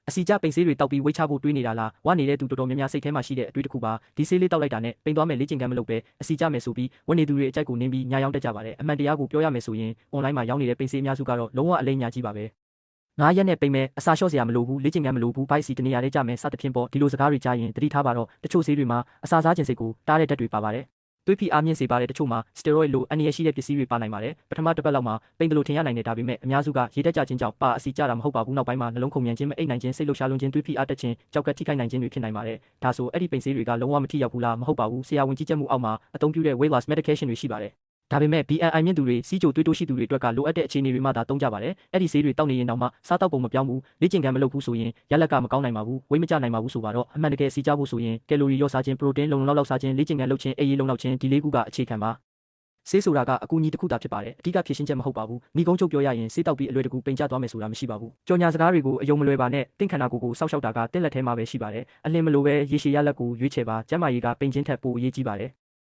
အစီကြပိန်ဆေးတွေတောက်ပြီးဝိတ်ချဖို့တွေးနေတာလားဝနေတဲ့သူတော်တော်များများစိတ်ထဲမှာရှိတဲ့အတွေးတစ်ခုပါဒီဆေးလေးတောက်လိုက်တာနဲ့ပိန်သွားမယ်လေ့ကျင့်ခန်းမလုပ်ပဲအစီကြမယ်ဆိုပြီးဝနေသူတွေအကြိုက်ကိုနင်းပြီးညာရောက်တက်ကြပါတယ်အမှန်တရားကိုပြောရမယ်ဆိုရင် online မှာရောင်းနေတဲ့ပိန်ဆေးအများစုကတော့လုံးဝအလိမ်ညာကြီးပါပဲ9 ရက်နဲ့ပိန်မဲ့အစာလျှော့စရာမလိုဘူးလေ့ကျင့်ခန်းမလိုဘူးဘိုက်စီတနေရာလေးကြမယ်စသဖြင့်ပေါ့ဒီလိုစကားတွေကြားရင်တတိထားပါတော့တချို့ဆေးတွေမှာအစာစားခြင်းစိတ်ကိုတားတဲ့ဓာတ်တွေပါပါတယ်သွေးဖိအားမြင့်စေပါတဲ့တချို့မှာ steroid လိုအန္တရာယ်ရှိတဲ့ပစ္စည်းတွေပါနိုင်ပါတယ်ပထမတစ်ပတ်လောက်မှာပိန်တယ်လို့ထင်ရနိုင်တယ်ဒါပေမဲ့အများစုကရေတက်ကြခြင်းကြောင့်ပါအစီကြတာမဟုတ်ပါဘူးနောက်ပိုင်းမှာနှလုံးခုန်မြန်ခြင်းမအိပ်နိုင်ခြင်းစိတ်လှုပ်ရှားလွန်ခြင်းသွေးဖိအားတက်ခြင်းကြောက်ကထိခိုက်နိုင်ခြင်းတွေဖြစ်နိုင်ပါတယ်ဒါဆိုအဲ့ဒီပိန်ဆေးတွေကလုံးဝမထိရောက်ဘူးလားမဟုတ်ပါဘူးဆရာဝန်ကြီးကြပ်မှုအောက်မှာအသုံးပြုတဲ့ weight loss medication တွေရှိပါတယ်ဒါပေမဲ့ BMI မြင့်သူတွေစီးကြိုသွေးတိုးရှိသူတွေအတွက်ကလိုအပ်တဲ့အခြေအနေတွေမှသာသုံးကြပါတယ်အဲ့ဒီဆေးတွေတောက်နေရင်တောင်မှစားတောက်ပုံမပြောင်းဘူးလေ့ကျင့်ခန်းမလုပ်ဘူးဆိုရင်ရလက်ကမကောင်းနိုင်ပါဘူးဝိတ်မကျနိုင်ပါဘူးဆိုပါတော့အမှန်တကယ်စီကြဖို့ဆိုရင်ကယ်လိုရီလျော့စားခြင်းပရိုတင်းလုံလောက်စားခြင်းလေ့ကျင့်ခန်းလုပ်ခြင်းအေးရေးလုံလောက်ခြင်းဒီလေးခုကအခြေခံပါဆေးဆိုတာကအကူအညီတစ်ခုသာဖြစ်ပါတယ်အဓိကဖြည့်ရှင်းချက်မဟုတ်ပါဘူးမိကုန်းချုပ်ပြောရရင်ဆေးတောက်ပြီးအလွယ်တကူပိန်ကျသွားမယ်ဆိုတာမရှိပါဘူးကြော်ညာစကားတွေကိုအယုံမလွယ်ပါနဲ့တင့်ခန္ဓာကိုယ်ကိုစောက်ရှောက်တာကတင့်လက်ထဲမှာပဲရှိပါတယ်အလင်းမလိုပဲရေရှည်ရလက်ကိုရွေးချယ်ပါကျန်းမာရေးကပိန်ချင်းထက်ပိုအရေးကြီးပါတယ်